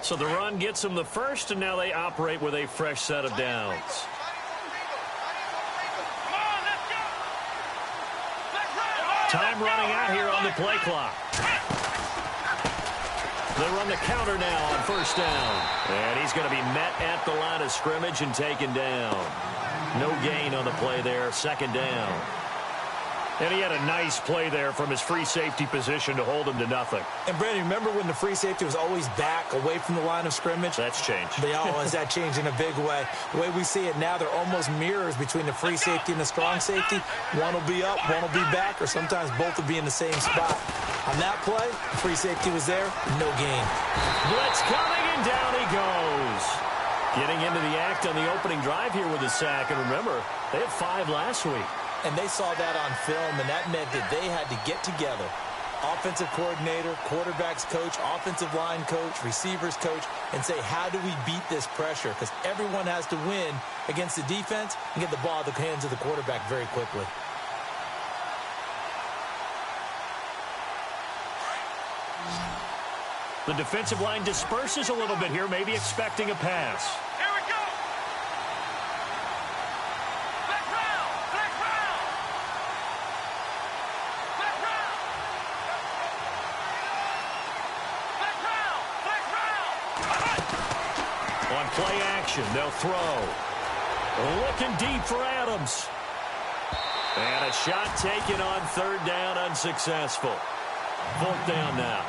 So the run gets them the first, and now they operate with a fresh set of downs. Time running out here on the play clock. They run the counter now on first down. And he's going to be met at the line of scrimmage and taken down. No gain on the play there, second down. And he had a nice play there from his free safety position to hold him to nothing. And, Brandon, remember when the free safety was always back away from the line of scrimmage? That's changed. That changed in a big way. The way we see it now, they're almost mirrors between the free safety and the strong safety. One will be up, one will be back, or sometimes both will be in the same spot. On that play, the free safety was there, no gain. Blitz coming, and down he goes. Getting into the act on the opening drive here with a sack. And remember, they had 5 last week. And they saw that on film, and that meant that they had to get together. Offensive coordinator, quarterbacks coach, offensive line coach, receivers coach, and say, how do we beat this pressure? Because everyone has to win against the defense and get the ball in the hands of the quarterback very quickly. The defensive line disperses a little bit here, maybe expecting a pass. Here we go. Back round. Back round. Back round. Back round. Back round. On play action, they'll throw. Looking deep for Adams. And a shot taken on third down, unsuccessful. Fourth down now.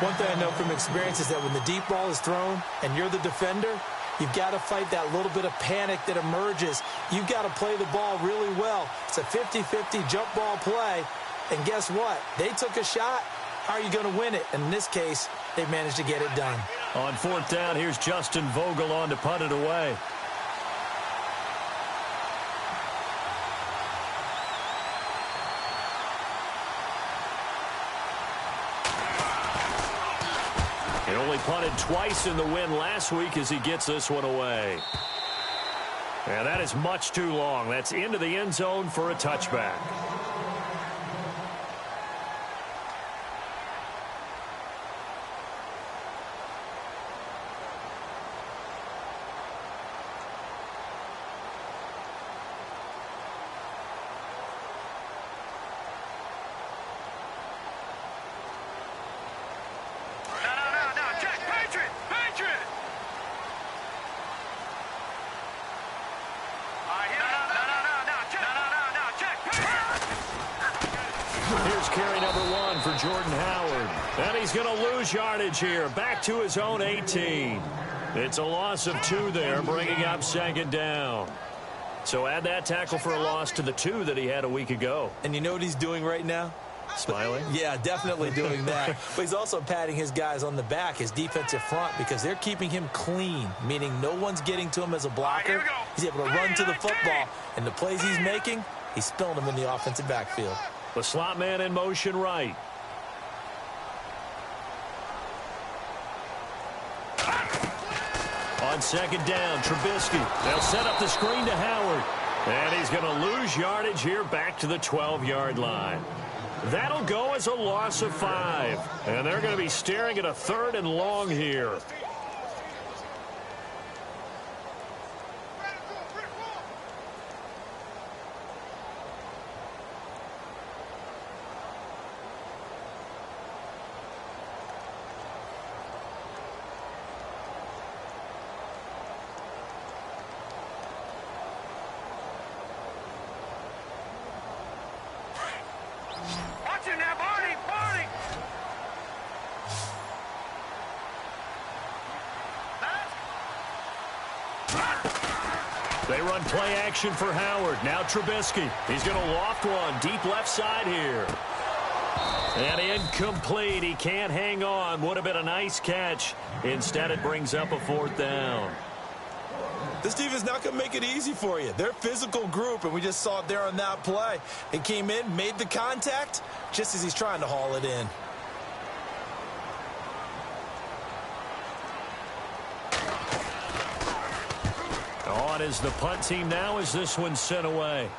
One thing I know from experience is that when the deep ball is thrown and you're the defender, you've got to fight that little bit of panic that emerges. You've got to play the ball really well. It's a 50-50 jump ball play. And guess what? They took a shot. How are you going to win it? And in this case, they managed to get it done. On fourth down, here's Justin Vogel on to punt it away. He only punted twice in the win last week as he gets this one away. And that is much too long. That's into the end zone for a touchback. Jordan Howard. And he's going to lose yardage here. Back to his own 18. It's a loss of 2 there, bringing up second down. So add that tackle for a loss to the 2 that he had a week ago. And you know what he's doing right now? Smiling? Yeah, definitely doing that. But he's also patting his guys on the back, his defensive front, because they're keeping him clean, meaning no one's getting to him as a blocker. He's able to run to the football, and the plays he's making, he's spilling them in the offensive backfield. The slot man in motion right. On second down, Trubisky. They'll set up the screen to Howard. And he's going to lose yardage here back to the 12-yard line. That'll go as a loss of 5. And they're going to be staring at a 3rd and long here. They run play action for Howard. Now Trubisky. He's going to loft one deep left side here. And incomplete. He can't hang on. Would have been a nice catch. Instead, it brings up a 4th down. This defense not going to make it easy for you. They're a physical group, and we just saw it there on that play. It came in, made the contact, just as he's trying to haul it in. On is the punt team now as this one's sent away.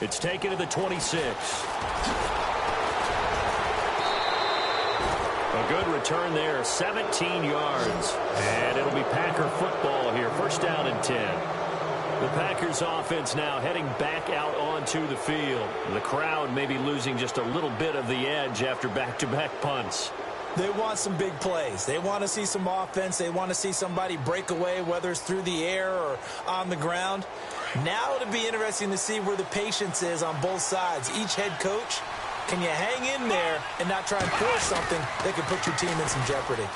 It's taken to the 26. A good return there, 17 yards. And it'll be Packer football here, first down and 10. The Packers offense now heading back out onto the field. The crowd may be losing just a little bit of the edge after back-to-back punts. They want some big plays. They want to see some offense. They want to see somebody break away, whether it's through the air or on the ground. Now it'll be interesting to see where the patience is on both sides. Each head coach, can you hang in there and not try and force something that could put your team in some jeopardy?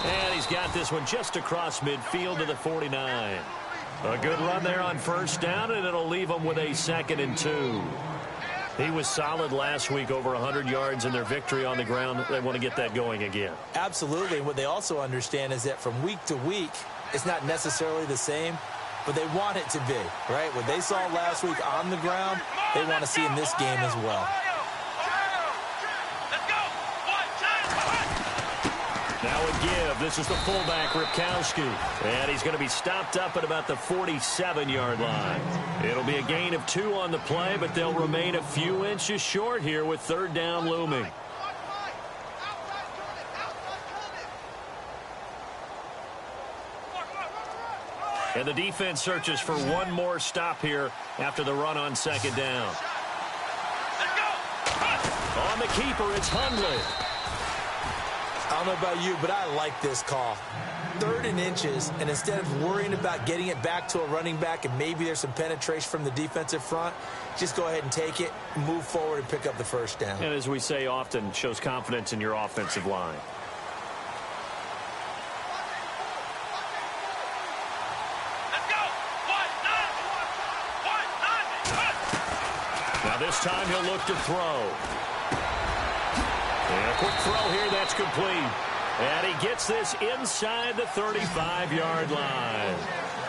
And he's got this one just across midfield to the 49. A good run there on first down, and it'll leave them with a 2nd and 2. He was solid last week, over 100 yards in their victory on the ground. They want to get that going again. Absolutely. What they also understand is that from week to week, it's not necessarily the same, but they want it to be, right? What they saw last week on the ground, they want to see in this game as well. Now a give. This is the fullback, Ripkowski. And he's going to be stopped up at about the 47-yard line. It'll be a gain of 2 on the play, but they'll remain a few inches short here with 3rd down looming. And the defense searches for one more stop here after the run on 2nd down. On the keeper, it's Hundley. I don't know about you, but I like this call. 3rd and inches, and instead of worrying about getting it back to a running back and maybe there's some penetration from the defensive front, just go ahead and take it, move forward, and pick up the 1st down. And as we say often, shows confidence in your offensive line. Now this time he'll look to throw. And a quick throw here, that's complete. And he gets this inside the 35-yard line.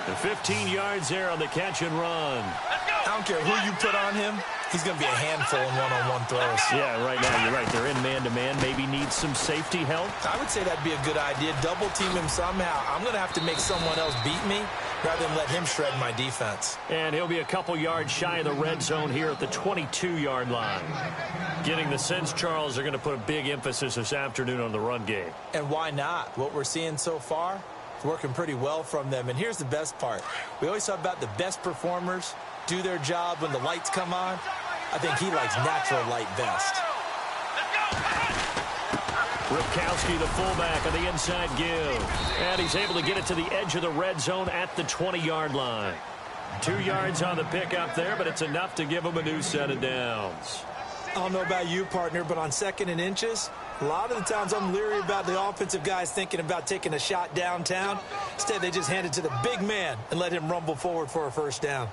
And 15 yards there on the catch and run. I don't care who you put on him. He's going to be a handful in one-on-one throws. Yeah, right now you're right. They're in man-to-man. Maybe needs some safety help. I would say that'd be a good idea. Double team him somehow. I'm going to have to make someone else beat me rather than let him shred my defense. And he'll be a couple yards shy of the red zone here at the 22-yard line. Getting the sense, Charles, they're going to put a big emphasis this afternoon on the run game. And why not? What we're seeing so far is working pretty well from them. And here's the best part. We always talk about the best performers do their job when the lights come on. I think he likes natural light best. Ripkowski, the fullback, on the inside give. And he's able to get it to the edge of the red zone at the 20-yard line. 2 yards on the pickup there, but it's enough to give him a new set of downs. I don't know about you, partner, but on 2nd and inches, a lot of the times I'm leery about the offensive guys thinking about taking a shot downtown. Instead, they just hand it to the big man and let him rumble forward for a 1st down.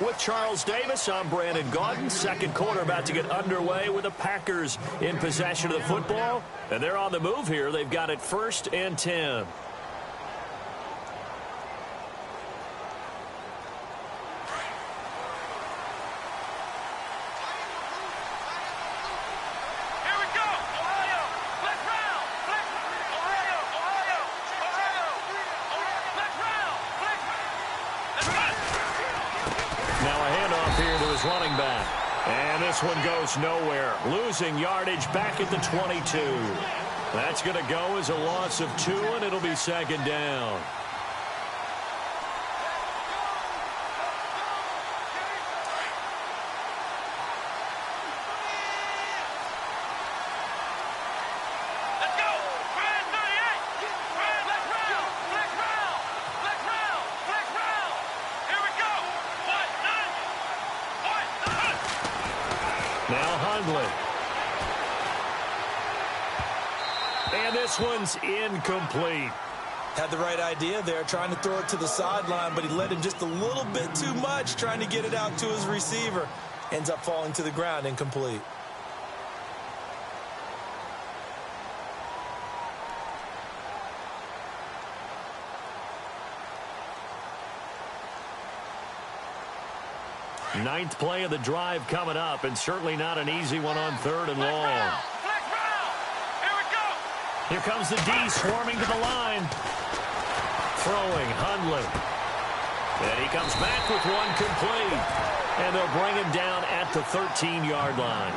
With Charles Davis, I'm Brandon Gaudin. 2nd quarter about to get underway with the Packers in possession of the football. And they're on the move here. They've got it 1st and 10. Running back. And this one goes nowhere. Losing yardage back at the 22. That's going to go as a loss of 2, and it'll be 2nd down. And this one's incomplete. Had the right idea there, trying to throw it to the sideline, but he let him just a little bit too much, trying to get it out to his receiver. Ends up falling to the ground, incomplete. Ninth play of the drive coming up, and certainly not an easy one on 3rd and long. Here comes the D swarming to the line. Throwing, Hundley. And he comes back with one complete. And they'll bring him down at the 13-yard line.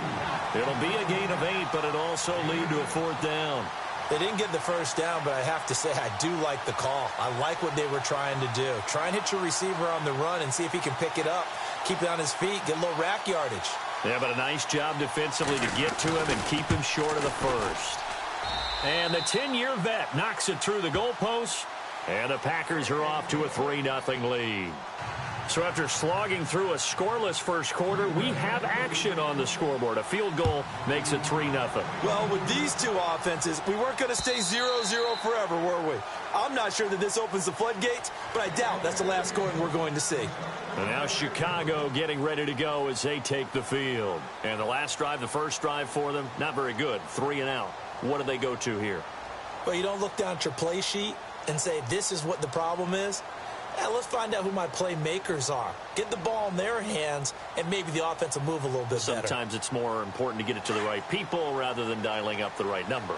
It'll be a gain of 8, but it'll also lead to a 4th down. They didn't get the first down, but I have to say I do like the call. I like what they were trying to do. Try and hit your receiver on the run and see if he can pick it up. Keep it on his feet, get a little rack yardage. Yeah, but a nice job defensively to get to him and keep him short of the first. And the 10-year vet knocks it through the goalpost, and the Packers are off to a 3-0 lead. So after slogging through a scoreless first quarter, we have action on the scoreboard. A field goal makes it 3-0. Well, with these two offenses, we weren't going to stay 0-0 forever, were we? I'm not sure that this opens the floodgates, but I doubt that's the last scoring we're going to see. And now Chicago getting ready to go as they take the field. And the last drive, the first drive for them, not very good. 3 and out. What do they go to here? Well, you don't look down at your play sheet and say, this is what the problem is. Yeah, let's find out who my playmakers are. Get the ball in their hands, and maybe the offense will move a little bit better. Sometimes it's more important to get it to the right people rather than dialing up the right number.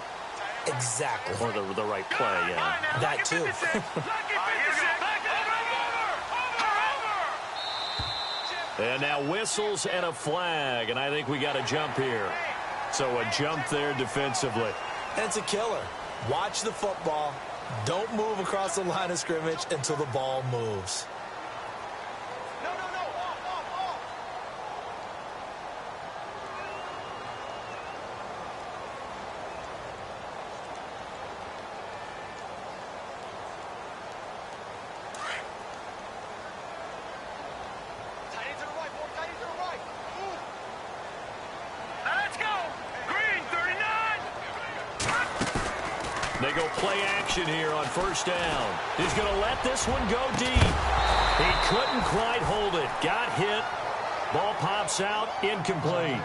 Exactly. Or the right play, yeah. That too. And now whistles and a flag, and I think we got a jump here. So a jump there defensively. And it's a killer. Watch the football. Don't move across the line of scrimmage until the ball moves. They go play action here on first down. He's going to let this one go deep. He couldn't quite hold it. Got hit. Ball pops out. Incomplete.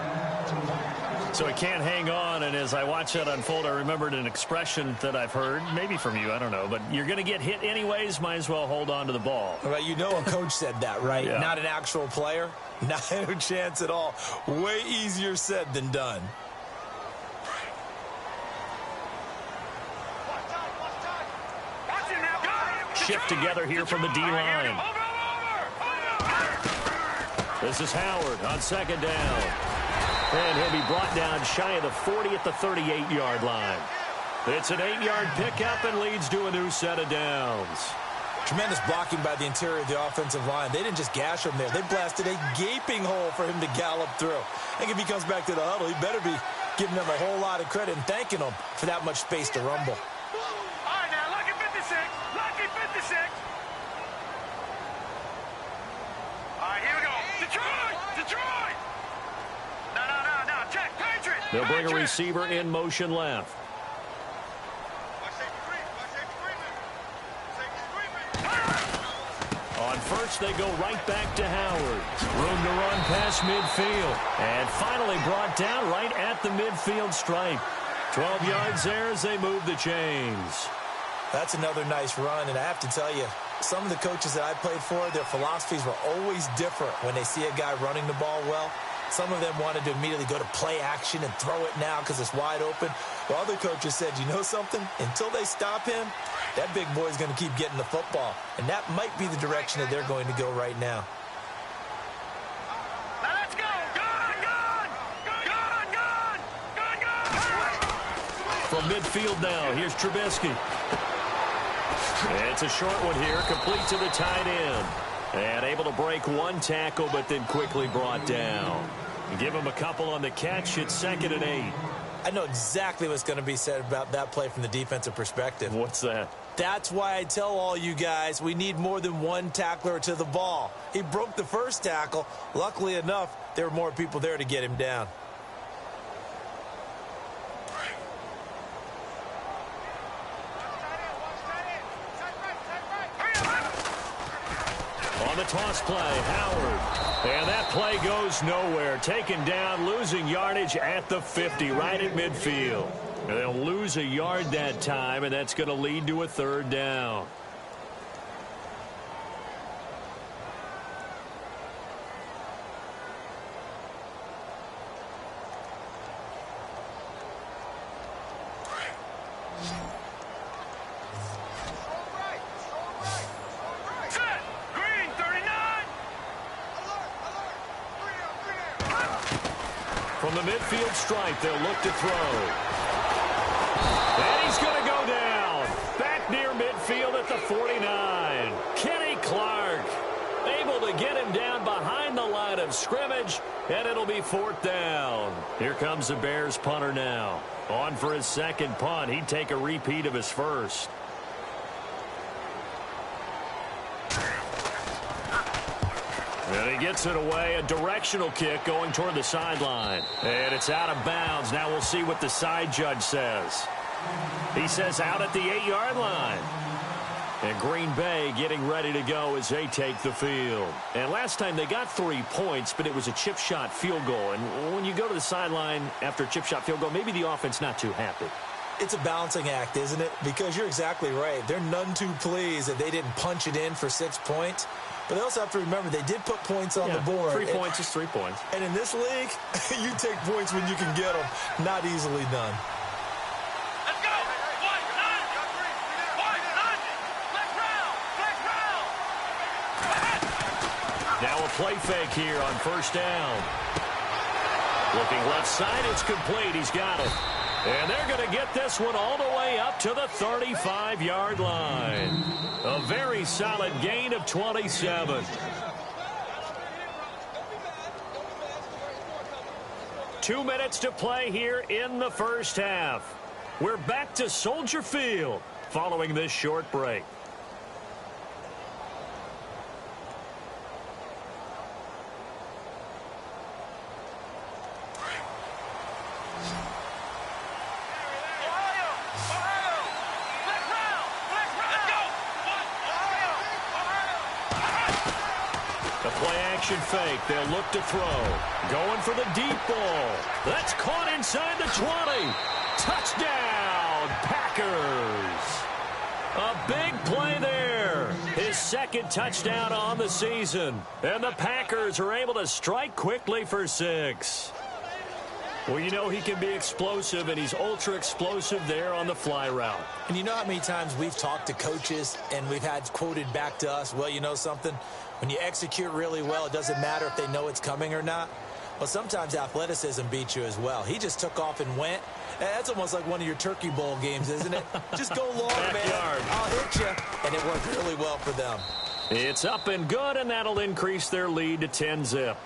So he can't hang on, and as I watch that unfold, I remembered an expression that I've heard, maybe from you, I don't know, but you're going to get hit anyways, might as well hold on to the ball. Well, you know a coach said that, right? Yeah. Not an actual player. Not a chance at all. Way easier said than done. Shift together here from the D-line. This is Howard on second down. And he'll be brought down shy of the 40 at the 38-yard line. It's an 8-yard pickup and leads to a new set of downs. Tremendous blocking by the interior of the offensive line. They didn't just gash him there. They blasted a gaping hole for him to gallop through. I think if he comes back to the huddle, he better be giving them a whole lot of credit and thanking them for that much space to rumble. They'll bring a receiver in motion left. On first, they go right back to Howard. Room to run past midfield. And finally brought down right at the midfield stripe. 12 yards there as they move the chains. That's another nice run, and I have to tell you, some of the coaches that I played for, their philosophies were always different when they see a guy running the ball well. Some of them wanted to immediately go to play action and throw it now because it's wide open. While other coaches said, you know something? Until they stop him, that big boy's going to keep getting the football. And that might be the direction that they're going to go right now. Let's go! From midfield now, here's Trubisky. It's a short one here, complete to the tight end. And able to break one tackle, but then quickly brought down. Give him a couple on the catch. It's 2nd and 8. I know exactly what's going to be said about that play from the defensive perspective. What's that? That's why I tell all you guys we need more than one tackler to the ball. He broke the first tackle. Luckily enough, there were more people there to get him down. On the toss play, Howard. And that play goes nowhere. Taken down, losing yardage at the 50, right at midfield. And they'll lose a yard that time, and that's going to lead to a 3rd down. Set. Green 39. From the midfield stripe, they'll look to throw. And he's going to go down. Back near midfield at the 49. Kenny Clark able to get him down behind the line of scrimmage, and it'll be 4th down. Here comes the Bears punter now. On for his second punt. He'd take a repeat of his first. And he gets it away. A directional kick going toward the sideline. And it's out of bounds. Now we'll see what the side judge says. He says out at the 8-yard line. And Green Bay getting ready to go as they take the field. And last time they got 3 points, but it was a chip shot field goal. And when you go to the sideline after a chip shot field goal, maybe the offense not too happy. It's a balancing act, isn't it? Because you're exactly right. They're none too pleased that they didn't punch it in for 6 points. But they also have to remember they did put points on the board. 3 points is 3 points. And in this league, you take points when you can get them. Not easily done. Let's go. White 9. White 9. Flex round. Flex round. Now a play fake here on 1st down. Looking left side, it's complete. He's got it. And they're going to get this one all the way up to the 35-yard line. A very solid gain of 27. 2 minutes to play here in the first half. We're back to Soldier Field following this short break. Fake. They'll look to throw. Going for the deep ball. That's caught inside the 20. Touchdown, Packers. A big play there. His second touchdown on the season. And the Packers are able to strike quickly for 6. Well, you know he can be explosive, and he's ultra explosive there on the fly route. And you know how many times we've talked to coaches and we've had quoted back to us, well, you know something? When you execute really well, it doesn't matter if they know it's coming or not. Well, sometimes athleticism beats you as well. He just took off and went. That's almost like one of your Turkey Bowl games, isn't it? Just go long, man. I'll hit you. And it worked really well for them. It's up and good, and that'll increase their lead to 10-zip.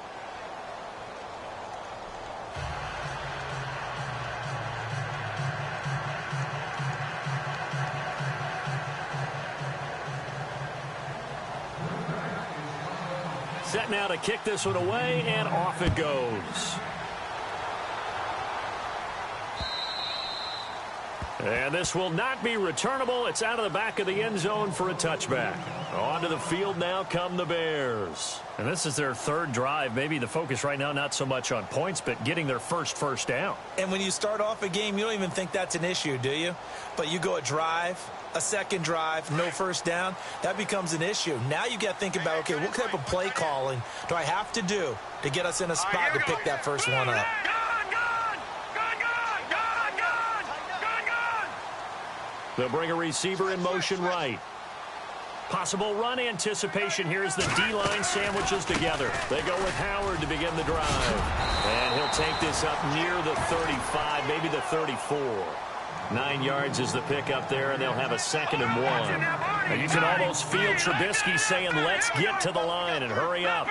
Set now to kick this one away, and off it goes. And this will not be returnable. It's out of the back of the end zone for a touchback. Onto the field now come the Bears. And this is their 3rd drive. Maybe the focus right now not so much on points, but getting their first down. And when you start off a game, you don't even think that's an issue, do you? But you go a drive, a second drive, no first down, that becomes an issue. Now you got to think about, okay, what type of play calling do I have to do to get us in a spot to pick that first one up? They'll bring a receiver in motion right. Possible run anticipation here as the D-line sandwiches together. They go with Howard to begin the drive. And he'll take this up near the 35, maybe the 34. 9 yards is the pickup there, and they'll have a 2nd and 1. And you can almost feel Trubisky saying, let's get to the line and hurry up.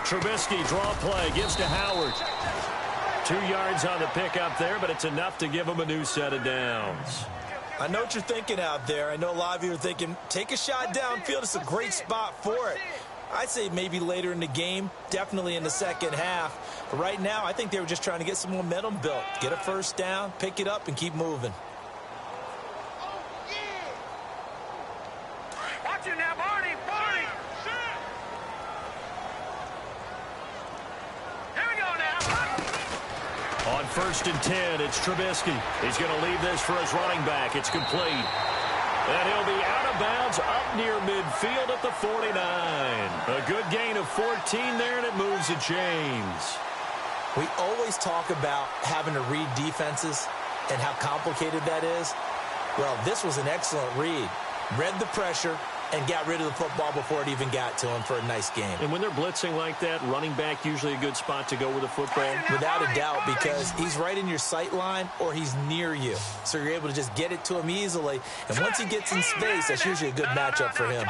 Trubisky draw play, gives to Howard. 2 yards on the pickup there, but it's enough to give him a new set of downs. I know what you're thinking out there. I know a lot of you are thinking, take a shot downfield. It's a great spot for it. I'd say maybe later in the game, definitely in the second half. But right now, I think they were just trying to get some momentum built. Get a first down, pick it up, and keep moving. Watch it now, Barney. Here we go now. On 1st and 10, it's Trubisky. He's going to leave this for his running back. It's complete. And he'll be out of bounds up near midfield at the 49. A good gain of 14 there, and it moves to James. We always talk about having to read defenses and how complicated that is. Well, this was an excellent read. Read the pressure and got rid of the football before it even got to him for a nice game. And when they're blitzing like that, running back usually a good spot to go with the football? Without a doubt, because he's right in your sight line or he's near you. So you're able to just get it to him easily. And once he gets in space, that's usually a good matchup for him.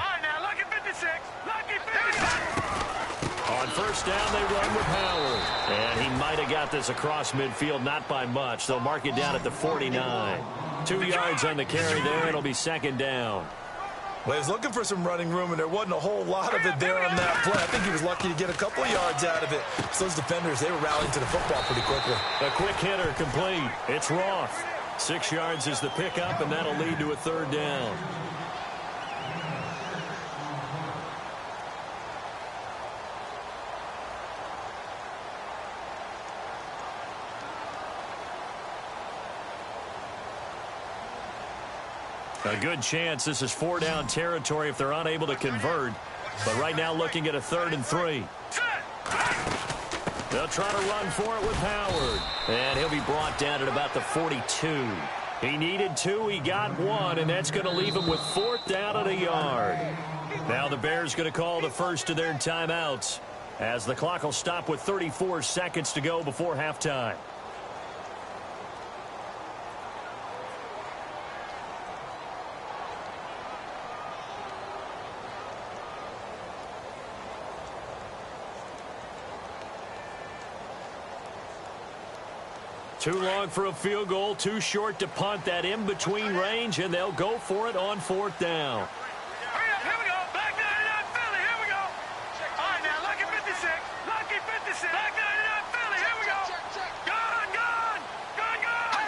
On first down, they run with Howard. And he might have got this across midfield, not by much. They'll mark it down at the 49. 2 yards on the carry there. It'll be second down. Well, he was looking for some running room, and there wasn't a whole lot of it there on that play. I think he was lucky to get a couple of yards out of it. So those defenders, they were rallying to the football pretty quickly. A quick hitter complete. It's Roth. 6 yards is the pickup, and that'll lead to a third down. A good chance this is 4-down territory if they're unable to convert. But right now looking at a 3rd and 3. They'll try to run for it with Howard. And he'll be brought down at about the 42. He needed 2, he got 1, and that's going to leave him with 4th down at a yard. Now the Bears going to call the first of their timeouts as the clock will stop with 34 seconds to go before halftime. Too long for a field goal, too short to punt. That in-between range, and they'll go for it on 4th down. Hurry up, here we go. Black 99 Philly, here we go. All right, now, lucky 56. Lucky 56. Black 99 Philly, here we go. Gone, gone. Gone, gone.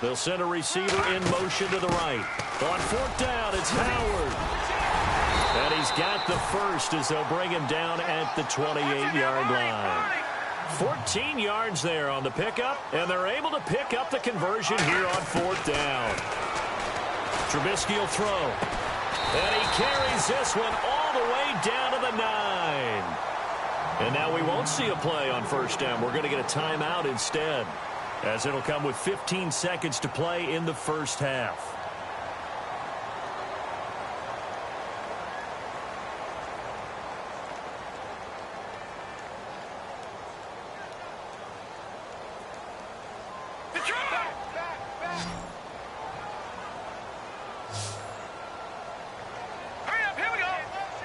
They'll send a receiver in motion to the right. On 4th down, it's Howard. And he's got the first as they'll bring him down at the 28-yard line. 14 yards there on the pickup, and they're able to pick up the conversion here on 4th down. Trubisky will throw. And he carries this one all the way down to the 9. And now we won't see a play on first down. We're going to get a timeout instead, as it'll come with 15 seconds to play in the first half.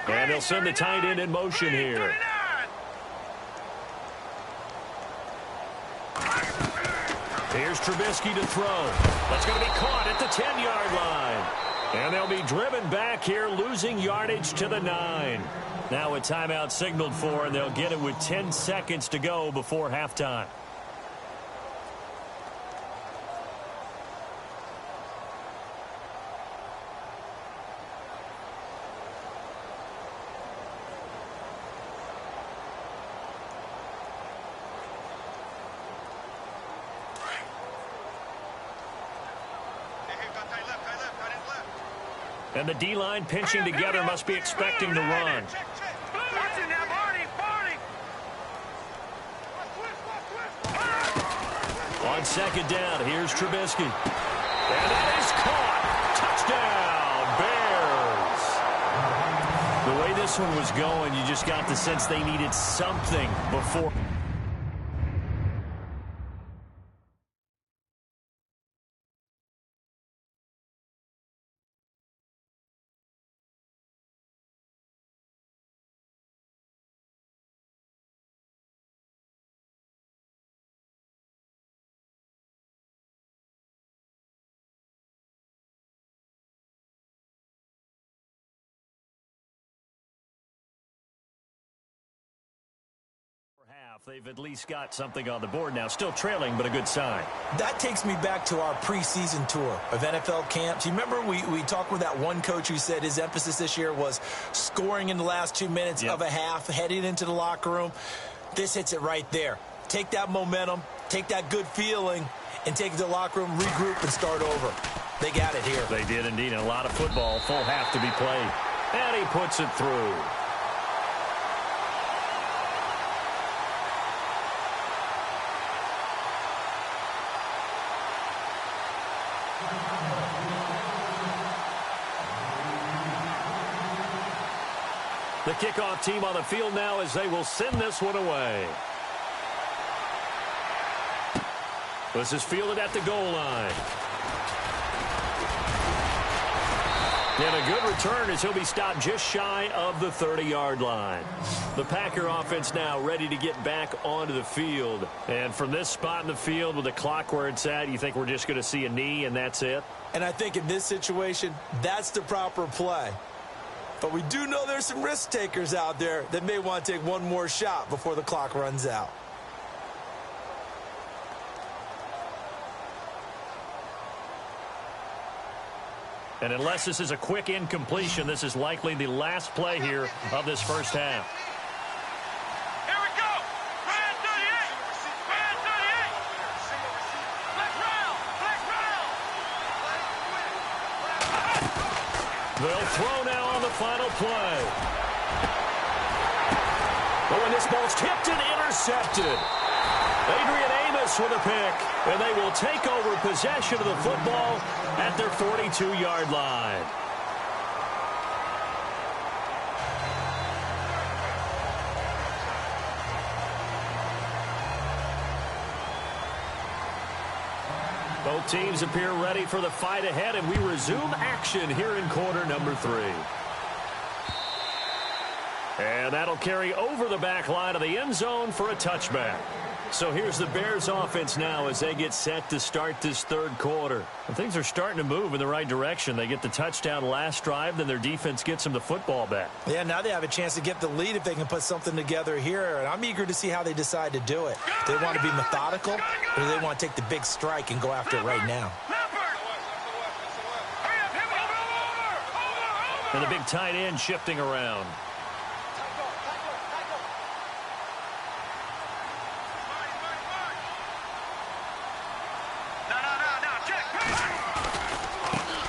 And they'll send the tight end in motion here. Here's Trubisky to throw. That's going to be caught at the 10-yard line. And they'll be driven back here, losing yardage to the 9. Now a timeout signaled for, and they'll get it with 10 seconds to go before halftime. And the D-line pinching together must be expecting to run. On second down, here's Trubisky. And that is caught. Touchdown, Bears. The way this one was going, you just got the sense they needed something before. Half. They've at least got something on the board now. Still trailing, but a good sign. That takes me back to our preseason tour of NFL camps. You remember we talked with that one coach who said his emphasis this year was scoring in the last 2 minutes of a half, heading into the locker room. This hits it right there. Take that momentum, take that good feeling, and take it to the locker room, regroup, and start over. They got it here. They did indeed. And a lot of football, full half to be played. And he puts it through. The kickoff team on the field now as they will send this one away. This is fielded at the goal line. And a good return as he'll be stopped just shy of the 30-yard line. The Packer offense now ready to get back onto the field. And from this spot in the field with the clock where it's at, you think we're just going to see a knee and that's it? And I think in this situation, that's the proper play. But we do know there's some risk takers out there that may want to take one more shot before the clock runs out. And unless this is a quick incompletion, this is likely the last play here of this first half. Here we go. Brand 38. Brand 38. Black round. Black round. They'll throw now on the final play. Oh, and this ball's tipped and intercepted. Adrian Amos with a pick, and they will take over possession of the football at their 42-yard line. Both teams appear ready for the fight ahead, and we resume action here in quarter number 3. And that'll carry over the back line of the end zone for a touchback. So here's the Bears offense now as they get set to start this third quarter. And things are starting to move in the right direction. They get the touchdown last drive, then their defense gets them the football back. Yeah, now they have a chance to get the lead if they can put something together here. And I'm eager to see how they decide to do it. Do they want to be methodical, or do they want to take the big strike and go after it right now? And the big tight end shifting around.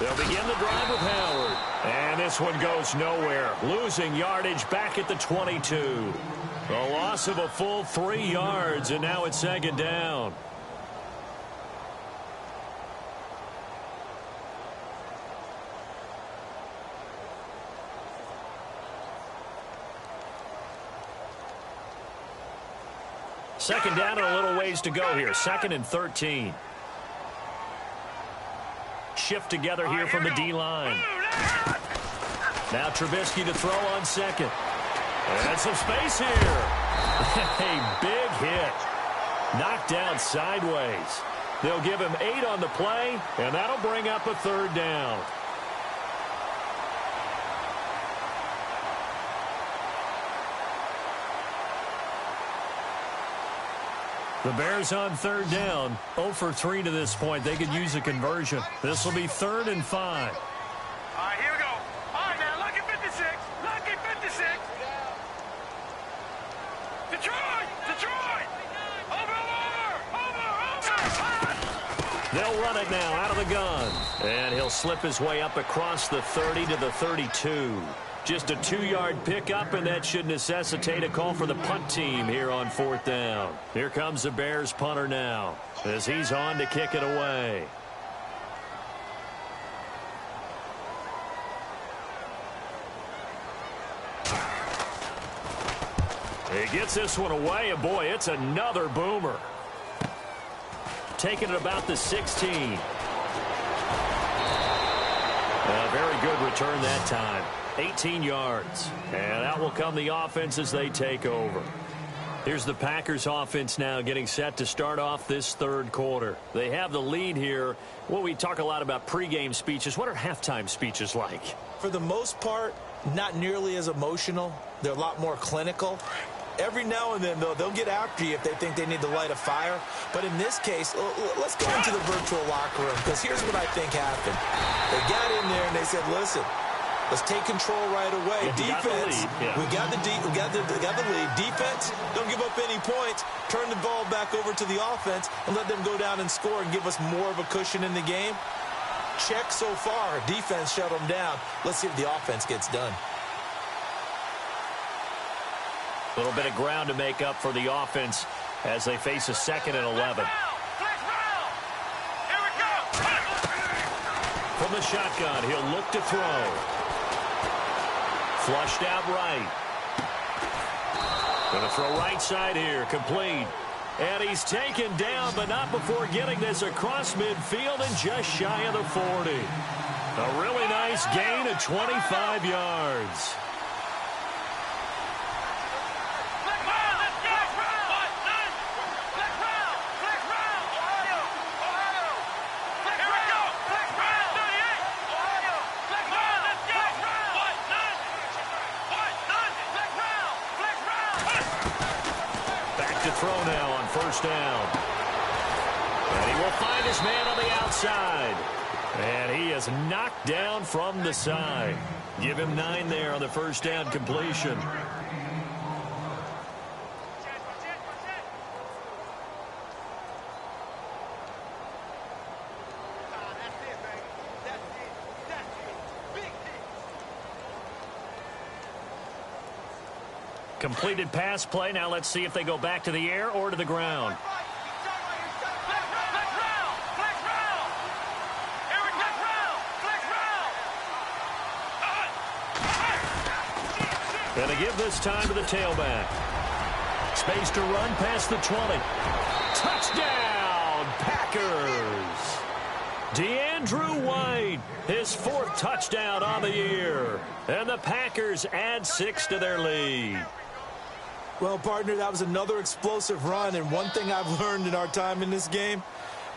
They'll begin the drive with Howard. And this one goes nowhere. Losing yardage back at the 22. A loss of a full 3 yards, and now it's second down. Second down and a little ways to go here. 2nd and 13. Shift together here from the D-line. Now Trubisky to throw on second. And some space here. A big hit. Knocked down sideways. They'll give him 8 on the play, and that'll bring up a third down. The Bears on third down, 0 for 3 to this point. They could use a conversion. This will be 3rd and 5. All right, here we go. All right, now, lucky 56. Lucky 56. Detroit! Detroit! Over! They'll run it now out of the gun. And he'll slip his way up across the 30 to the 32. Just a 2-yard pickup, and that should necessitate a call for the punt team here on 4th down. Here comes the Bears punter now as he's on to kick it away. He gets this one away, and boy, it's another boomer. Taking it about the 16. A very good return that time. 18 yards. And out will come the offense as they take over. Here's the Packers offense now getting set to start off this third quarter. They have the lead here. Well, we talk a lot about pregame speeches. What are halftime speeches like? For the most part, not nearly as emotional. They're a lot more clinical. Every now and then, though, they'll get after you if they think they need to light a fire. But in this case, let's go into the virtual locker room, because here's what I think happened. They got in there and they said, listen, let's take control right away. Defense, we got the lead. Defense, don't give up any points. Turn the ball back over to the offense and let them go down and score and give us more of a cushion in the game. Check so far. Defense shut them down. Let's see if the offense gets done. A little bit of ground to make up for the offense as they face a 2nd and 11. From the shotgun, he'll look to throw. Flushed out right. Going to throw right side here, complete. And he's taken down, but not before getting this across midfield and just shy of the 40. A really nice gain of 25 yards. Throw now on first down. And he will find his man on the outside. And he is knocked down from the side. Give him 9 there on the first down completion. Completed pass play. Now let's see if they go back to the air or to the ground. And they give this time to the tailback. Space to run past the 20. Touchdown, Packers! DeAndrew White, his 4th touchdown on the year. And the Packers add 6 to their lead. Well, partner, that was another explosive run, and one thing I've learned in our time in this game,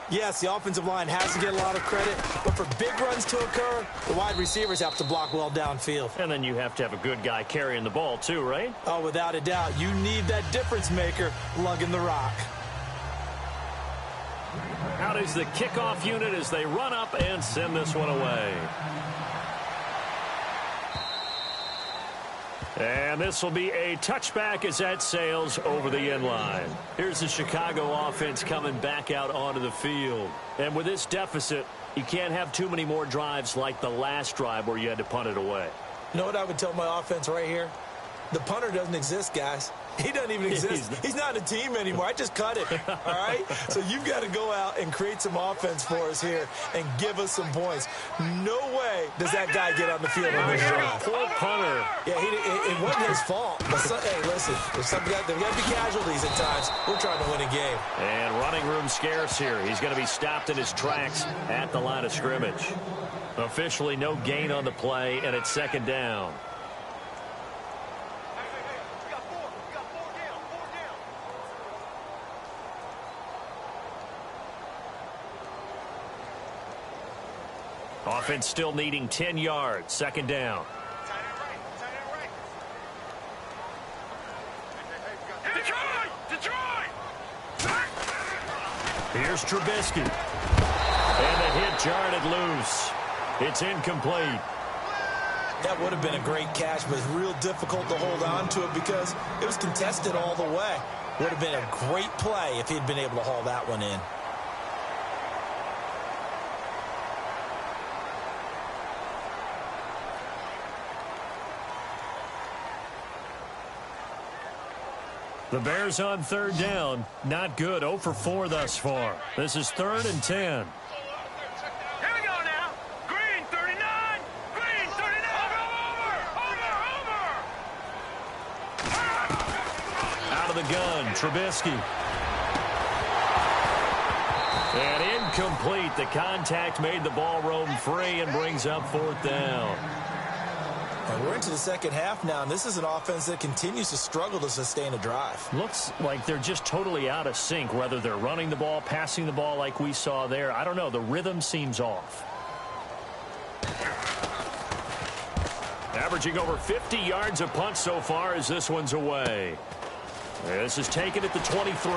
yes, the offensive line has to get a lot of credit, but for big runs to occur, the wide receivers have to block well downfield. And then you have to have a good guy carrying the ball too, right? Oh, without a doubt. You need that difference maker lugging the rock. Out is the kickoff unit as they run up and send this one away. And this will be a touchback as that sails over the end line. Here's the Chicago offense coming back out onto the field. And with this deficit, you can't have too many more drives like the last drive where you had to punt it away. You know what I would tell my offense right here? The punter doesn't exist, guys. He doesn't even exist. He's not a team anymore. I just cut it, all right? So you've got to go out and create some offense for us here and give us some points. No way does that guy get on the field on this drive. Poor punter. Yeah, it wasn't his fault. But hey, listen, there's got to be casualties at times. We're trying to win a game. And running room scarce here. He's going to be stopped in his tracks at the line of scrimmage. Officially no gain on the play, and it's second down. Offense still needing 10 yards. Second down. Here's Trubisky. And the hit jarred it loose. It's incomplete. That would have been a great catch, but it's real difficult to hold on to it because it was contested all the way. Would have been a great play if he'd been able to haul that one in. The Bears on third down. Not good. 0 for 4 thus far. This is 3rd and 10. Here we go now. Green 39. Green 39. Over. Out of the gun, Trubisky. And incomplete. The contact made the ball roam free and brings up 4th down. And we're into the second half now, and this is an offense that continues to struggle to sustain a drive. Looks like they're just totally out of sync, whether they're running the ball, passing the ball like we saw there. I don't know. The rhythm seems off. Averaging over 50 yards a punt so far as this one's away. This is taken at the 23.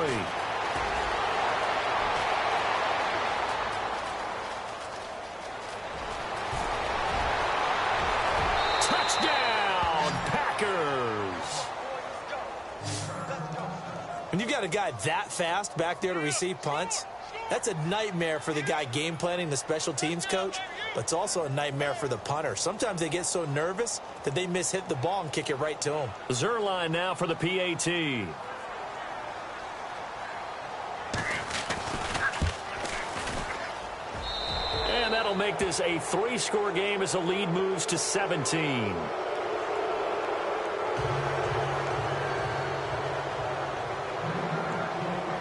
When you've got a guy that fast back there to receive punts, that's a nightmare for the guy game planning, the special teams coach, but it's also a nightmare for the punter. Sometimes they get so nervous that they miss-hit the ball and kick it right to him. Zerline now for the PAT. And that'll make this a 3-score game as the lead moves to 17.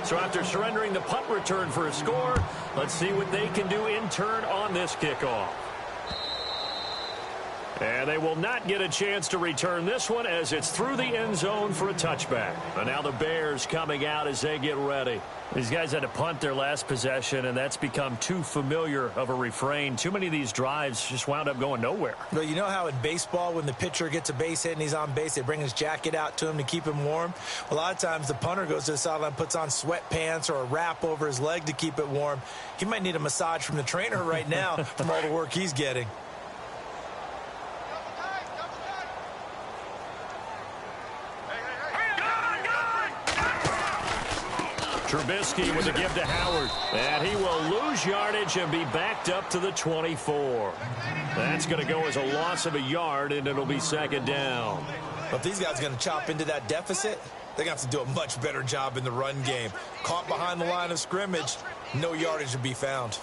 So after surrendering the punt return for a score, let's see what they can do in turn on this kickoff. And they will not get a chance to return this one as it's through the end zone for a touchback. And now the Bears coming out as they get ready. These guys had to punt their last possession, and that's become too familiar of a refrain. Too many of these drives just wound up going nowhere. Well, you know how in baseball, when the pitcher gets a base hit and he's on base, they bring his jacket out to him to keep him warm? A lot of times the punter goes to the sideline, puts on sweatpants or a wrap over his leg to keep it warm. He might need a massage from the trainer right now from all the work he's getting. Trubisky with a give to Howard. And he will lose yardage and be backed up to the 24. That's going to go as a loss of a yard, and it'll be second down. But if these guys are going to chop into that deficit, they're going to have to do a much better job in the run game. Caught behind the line of scrimmage, no yardage to be found.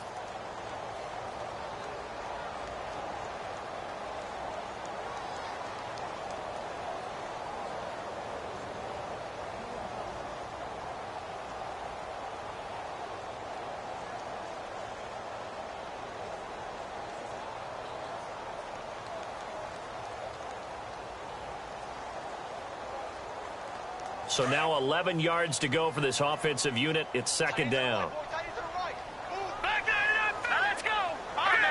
So now 11 yards to go for this offensive unit. It's second down. Back 99. Now let's go. Green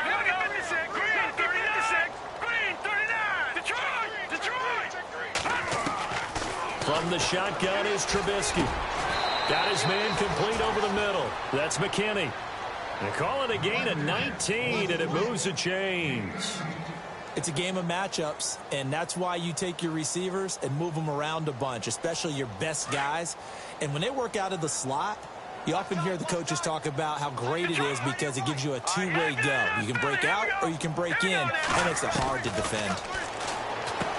56. Green 36. Green 39. Detroit. From the shotgun is Trubisky. Got his man complete over the middle. That's McKinney. They call it a gain of 19, and it moves the chains. It's a game of matchups, and that's why you take your receivers and move them around a bunch, especially your best guys. And when they work out of the slot, you often hear the coaches talk about how great it is because it gives you a two-way go. You can break out or you can break in, and makes it hard to defend.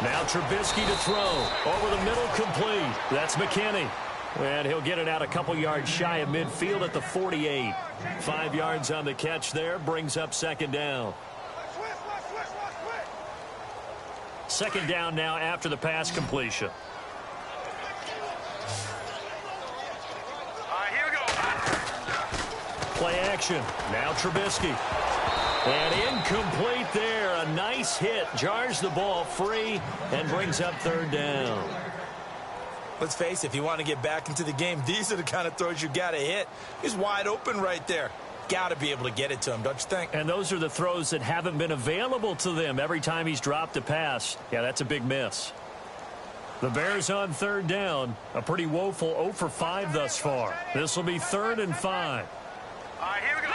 Now Trubisky to throw. Over the middle, complete. That's McKinney. And he'll get it out a couple yards shy of midfield at the 48. 5 yards on the catch there, brings up second down. Second down now after the pass completion. All right, here we go. Play action. Now Trubisky. And incomplete there. A nice hit. Jars the ball free and brings up third down. Let's face it, if you want to get back into the game, these are the kind of throws you got to hit. He's wide open right there. Got to be able to get it to him, don't you think? And those are the throws that haven't been available to them every time he's dropped a pass. Yeah, that's a big miss. The Bears on third down. A pretty woeful 0 for 5 thus far. This will be 3rd and 5. All right, here we go.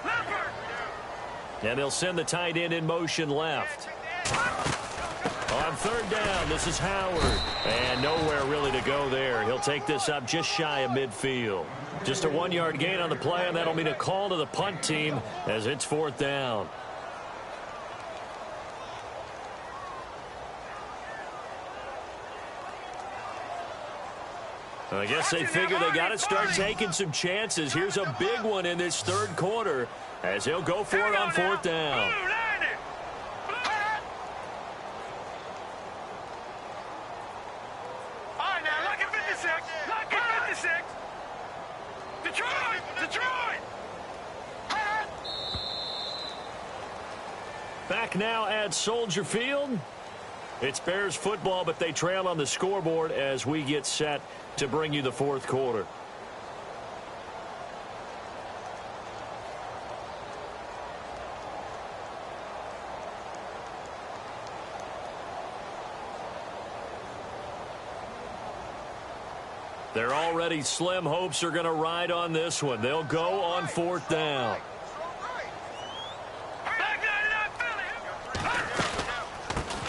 Leopard. And they'll send the tight end in motion left. On third down, this is Howard. And nowhere really to go there. He'll take this up just shy of midfield. Just a 1-yard gain on the play, and that'll mean a call to the punt team as it's 4th down. I guess they figure they got to start taking some chances. Here's a big one in this third quarter as he'll go for it on 4th down. All right, now, lucky 56. Lucky 56. Detroit! Back now at Soldier Field. It's Bears football, but they trail on the scoreboard as we get set to bring you the 4th quarter. They're already slim hopes are going to ride on this one. They'll go on 4th down.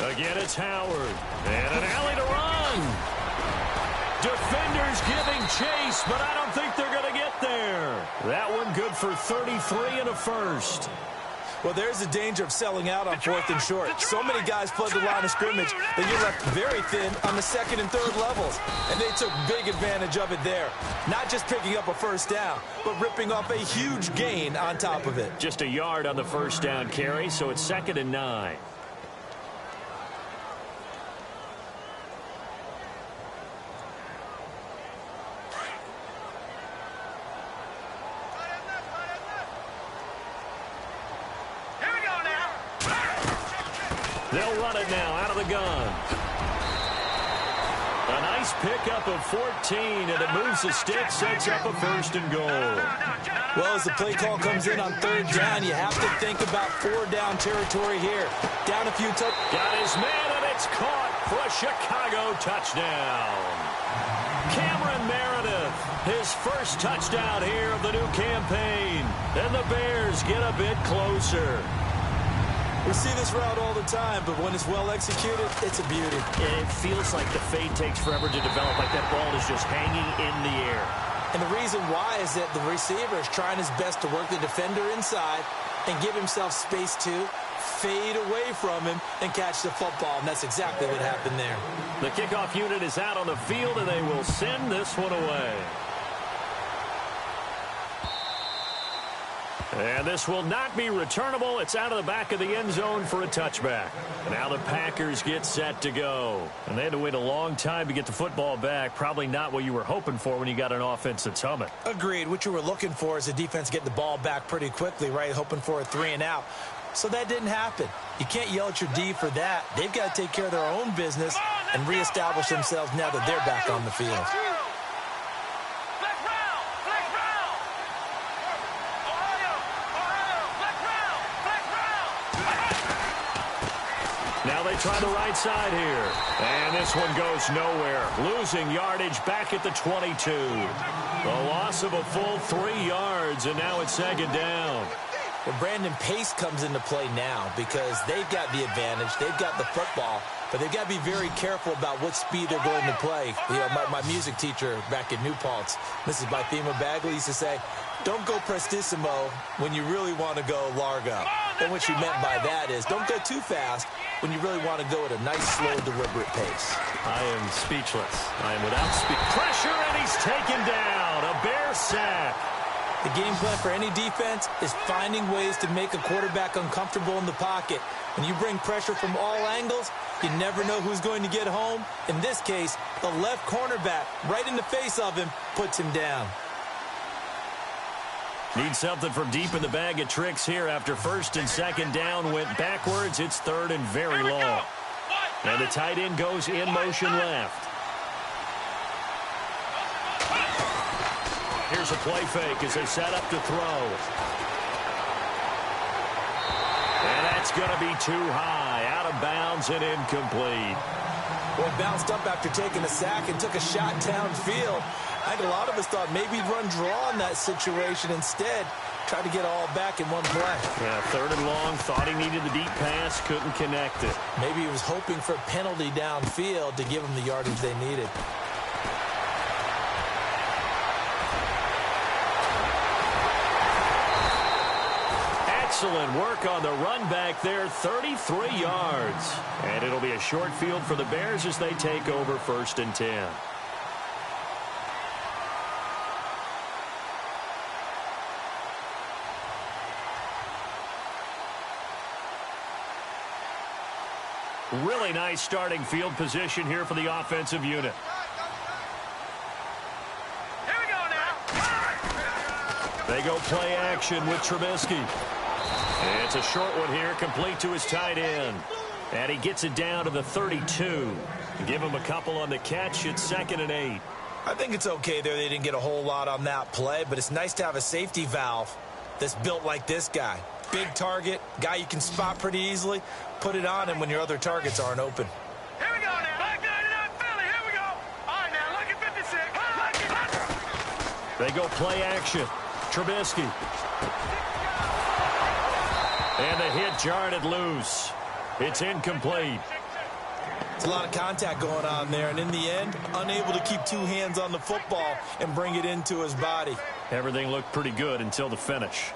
Again, it's Howard. And an alley to run. Defenders giving chase, but I don't think they're going to get there. That one good for 33 and a first. Well, there's the danger of selling out on 4th and short. So many guys flood the line of scrimmage that you're left very thin on the 2nd and 3rd levels. And they took big advantage of it there. Not just picking up a first down, but ripping off a huge gain on top of it. Just a yard on the first down carry, so it's 2nd and 9. They'll run it now out of the gun. A nice pickup of 14, and it moves the stick, sets up a 1st and goal. Well, as the play call comes in on 3rd down, you have to think about 4-down territory here. Down a few toes. Got his man, and it's caught for a Chicago touchdown. Cameron Meredith, his first touchdown here of the new campaign. And the Bears get a bit closer. We see this route all the time, but when it's well executed, it's a beauty. It feels like the fade takes forever to develop, like that ball is just hanging in the air. And the reason why is that the receiver is trying his best to work the defender inside and give himself space to fade away from him and catch the football, and that's exactly what happened there. The kickoff unit is out on the field, and they will send this one away. And this will not be returnable. It's out of the back of the end zone for a touchback. And now the Packers get set to go. And they had to wait a long time to get the football back. Probably not what you were hoping for when you got an offense that's humming. Agreed. What you were looking for is a defense getting the ball back pretty quickly, right? Hoping for a 3-and-out. So that didn't happen. You can't yell at your D for that. They've got to take care of their own business and reestablish themselves now that they're back on the field. Now they try the right side here. And this one goes nowhere. Losing yardage back at the 22. A loss of a full 3 yards, and now it's 2nd down. Well, Brandon, pace comes into play now because they've got the advantage. They've got the football, but they've got to be very careful about what speed they're going to play. You know, my music teacher back at New Paltz, Mrs. Bythema Bagley, used to say, don't go prestissimo when you really want to go largo. And what she meant by that is don't go too fast when you really want to go at a nice, slow, deliberate pace. I am speechless. I am without speech. Pressure, and he's taken down. A Bear sack. The game plan for any defense is finding ways to make a quarterback uncomfortable in the pocket. When you bring pressure from all angles, you never know who's going to get home. In this case, the left cornerback, right in the face of him, puts him down. Need something from deep in the bag of tricks here after 1st and 2nd down went backwards. It's 3rd and very long. And the tight end goes in motion left. Here's a play fake as they set up to throw. And that's going to be too high. Out of bounds and incomplete. Well, bounced up after taking a sack and took a shot downfield. I think a lot of us thought maybe he'd run draw in that situation. Instead, tried to get it all back in one play. Yeah, 3rd and long. Thought he needed the deep pass. Couldn't connect it. Maybe he was hoping for a penalty downfield to give them the yardage they needed. Excellent work on the run back there, 33 yards. And it'll be a short field for the Bears as they take over 1st and 10. Really nice starting field position here for the offensive unit. Here we go now. They go play action with Trubisky. It's a short one here, complete to his tight end. And he gets it down to the 32. Give him a couple on the catch. It's 2nd and 8. I think it's okay there. They didn't get a whole lot on that play, but it's nice to have a safety valve that's built like this guy. Big target, guy you can spot pretty easily. Put it on him when your other targets aren't open. Here we go now. Back 99 Philly. Here we go. All right, now, look at 56. They go play action. Trubisky. And the hit jarred it loose. It's incomplete. It's a lot of contact going on there, and in the end, unable to keep 2 hands on the football and bring it into his body. Everything looked pretty good until the finish.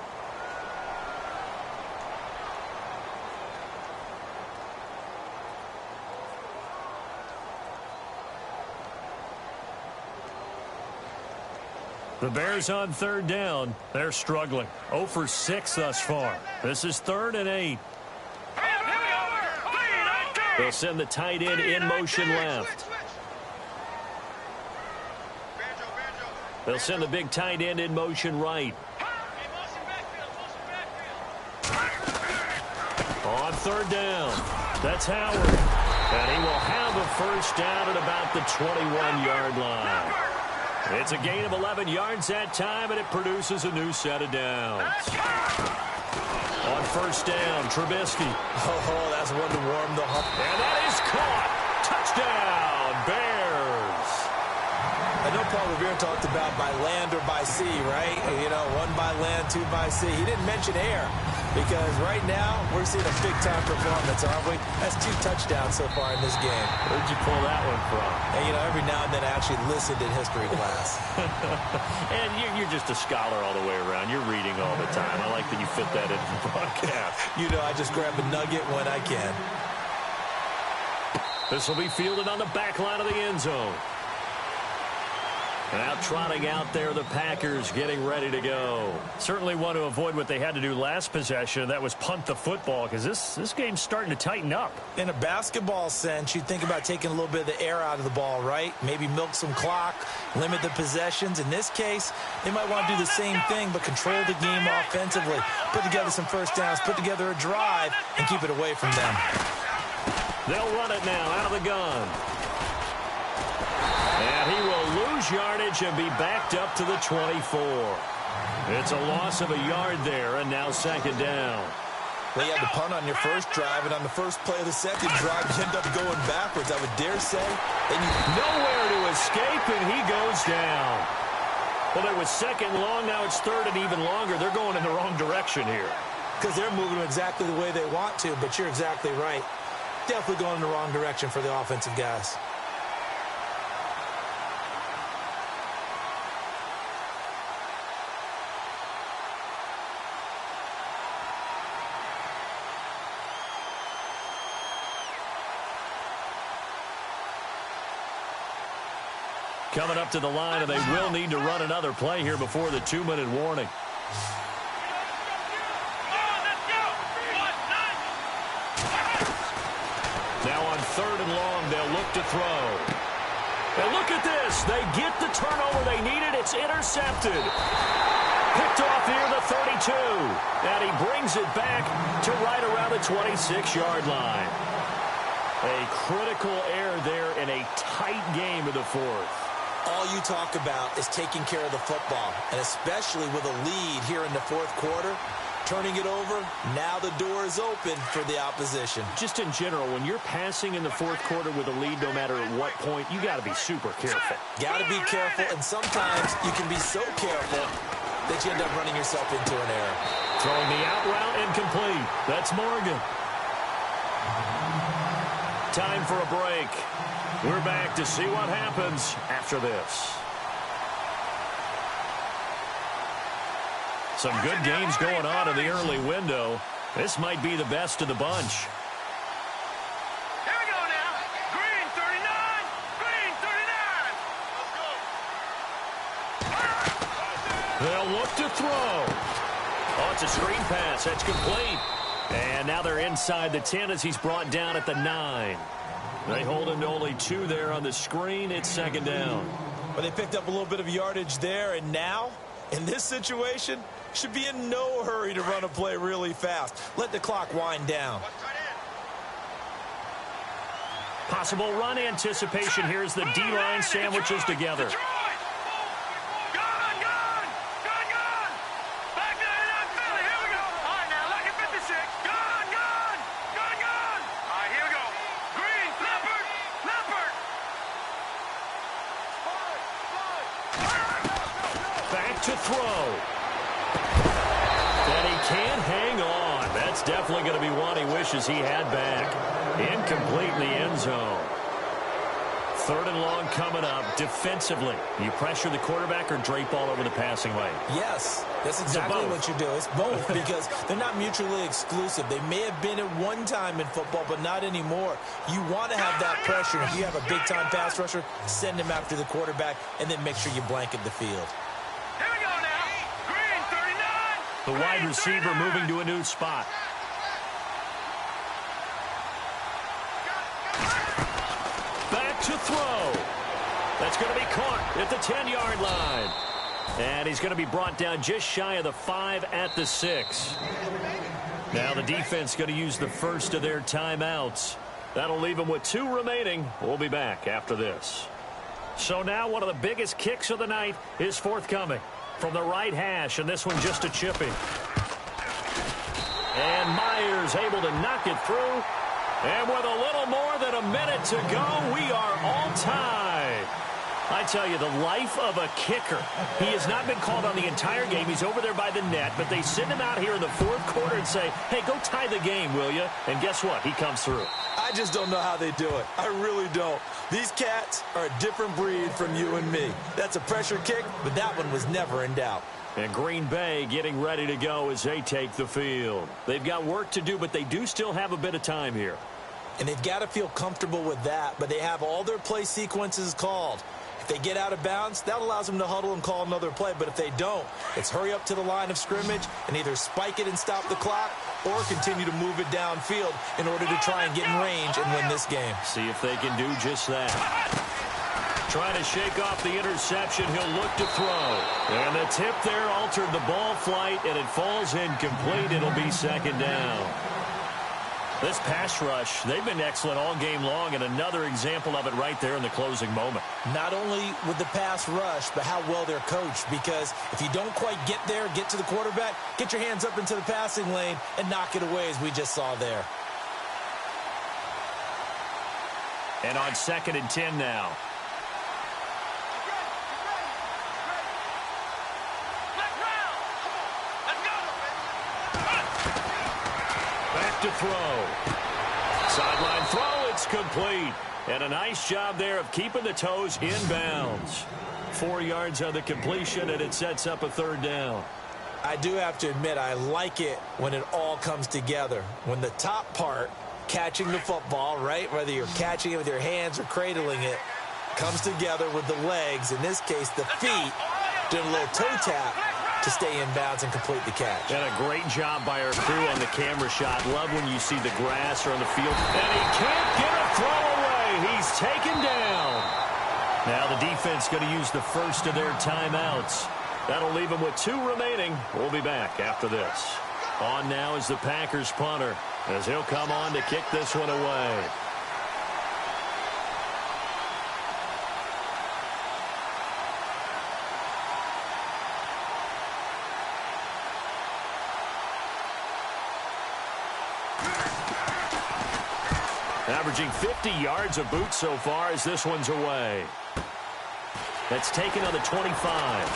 The Bears on 3rd down. They're struggling. 0 for 6 thus far. This is 3rd and 8. They'll send the tight end in motion left. They'll send the big tight end in motion right. On 3rd down. That's Howard. And he will have a first down at about the 21-yard line. It's a gain of 11 yards that time, and it produces a new set of downs. On first down, Trubisky. Oh, that's one to warm the heart. And that is caught. Touchdown, Bears. I know Paul Revere talked about by land or by sea, right? You know, one by land, two by sea. He didn't mention air because right now we're seeing a big-time performance, aren't we? That's 2 touchdowns so far in this game. Where'd you pull that one from? And, you know, every now and then I actually listened in history class. And you're just a scholar all the way around. You're reading all the time. I like that you fit that into the broadcast. You know, I just grab a nugget when I can. This will be fielded on the back line of the end zone. Now trotting out there, the Packers getting ready to go. Certainly want to avoid what they had to do last possession. That was punt the football, because this game's starting to tighten up. In a basketball sense, you think about taking a little bit of the air out of the ball, right? Maybe milk some clock, limit the possessions. In this case, they might want to do the same thing, but control the game offensively. Put together some first downs, put together a drive, and keep it away from them. They'll run it now out of the gun. And he will lose yardage and be backed up to the 24. It's a loss of a yard there, and now second down. Well, you had to punt on your first drive, and on the first play of the second drive, you end up going backwards, I would dare say. And nowhere to escape, and he goes down. Well, it was second long, now it's third and even longer. They're going in the wrong direction here. Because they're moving exactly the way they want to, but you're exactly right. Definitely going in the wrong direction for the offensive guys. Coming up to the line, and they will need to run another play here before the 2-minute warning. Now on third and long, they'll look to throw. And look at this. They get the turnover they needed. It's intercepted. Picked off near the 32. And he brings it back to right around the 26-yard line. A critical error there in a tight game of the fourth. All you talk about is taking care of the football, and especially with a lead here in the fourth quarter, turning it over, now the door is open for the opposition. Just in general, when you're passing in the fourth quarter with a lead, no matter at what point, you got to be super careful. Got to be careful, and sometimes you can be so careful that you end up running yourself into an error. Throwing the out route incomplete. That's Morgan. Time for a break. We're back to see what happens after this. Some good games going on in the early window. This might be the best of the bunch. Here we go now. Green 39. Green 39. They'll look to throw. Oh, it's a screen pass. That's complete. And now they're inside the 10 as he's brought down at the 9. They hold him to only 2 there on the screen. It's second down. Well, they picked up a little bit of yardage there, and now, in this situation, should be in no hurry to run a play really fast. Let the clock wind down. Possible run anticipation. Here's the D-line sandwiches together. To throw. And he can't hang on. That's definitely going to be one he wishes he had back. Incomplete in the end zone. Third and long coming up. Defensively, you pressure the quarterback or drape all over the passing lane? Yes, that's exactly what you do. It's both because they're not mutually exclusive. They may have been at one time in football, but not anymore. You want to have that pressure. If you have a big-time pass rusher, send him after the quarterback, and then make sure you blanket the field. The wide receiver moving to a new spot. Back to throw. That's going to be caught at the 10-yard line. And he's going to be brought down just shy of the 5 at the 6. Now the defense going to use the first of their timeouts. That'll leave them with 2 remaining. We'll be back after this. So now one of the biggest kicks of the night is forthcoming from the right hash, and this one just a chipping. And Myers able to knock it through. And with a little more than a minute to go, we are all tied. I tell you, the life of a kicker. He has not been called on the entire game. He's over there by the net, but they send him out here in the 4th quarter and say, hey, go tie the game, will you? And guess what? He comes through. I just don't know how they do it. I really don't. These cats are a different breed from you and me. That's a pressure kick, but that one was never in doubt. And Green Bay getting ready to go as they take the field. They've got work to do, but they do still have a bit of time here. And they've got to feel comfortable with that, but they have all their play sequences called. If they get out of bounds, that allows them to huddle and call another play. But if they don't, it's hurry up to the line of scrimmage and either spike it and stop the clock or continue to move it downfield in order to try and get in range and win this game. See if they can do just that. Trying to shake off the interception. He'll look to throw. And the tip there altered the ball flight, and it falls incomplete. It'll be 2nd down. This pass rush, they've been excellent all game long, and another example of it right there in the closing moment. Not only with the pass rush, but how well they're coached, because if you don't quite get there, get to the quarterback, get your hands up into the passing lane and knock it away, as we just saw there. And on 2nd and 10 now. To throw. Sideline throw, it's complete. And a nice job there of keeping the toes in bounds. 4 yards on the completion, and it sets up a 3rd down. I do have to admit, I like it when it all comes together. When the top part, catching the football, right, whether you're catching it with your hands or cradling it, comes together with the legs, in this case the feet, doing a little toe tap to stay in bounds and complete the catch. And a great job by our crew on the camera shot. Love when you see the grass or on the field. And he can't get a throw away. He's taken down. Now the defense going to use the first of their timeouts. That'll leave them with 2 remaining. We'll be back after this. On now is the Packers punter, as he'll come on to kick this one away. Averaging 50 yards a boot so far as this one's away. That's taken on the 25.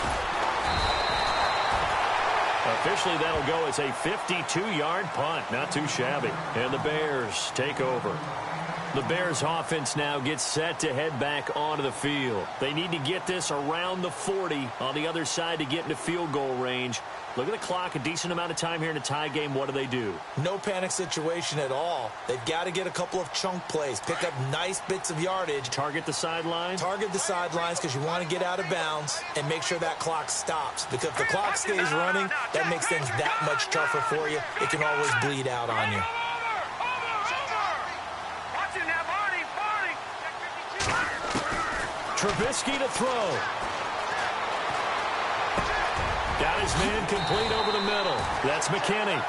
Officially, that'll go as a 52-yard punt. Not too shabby. And the Bears take over. The Bears offense now gets set to head back onto the field. They need to get this around the 40 on the other side to get into field goal range. Look at the clock, a decent amount of time here in a tie game. What do? No panic situation at all. They've got to get a couple of chunk plays, pick up nice bits of yardage. Target the sideline? Target the sidelines because you want to get out of bounds and make sure that clock stops. Because if the clock stays running, that makes things that much tougher for you. It can always bleed out on you. Trubisky to throw. Got his man complete over the middle. That's McKinney.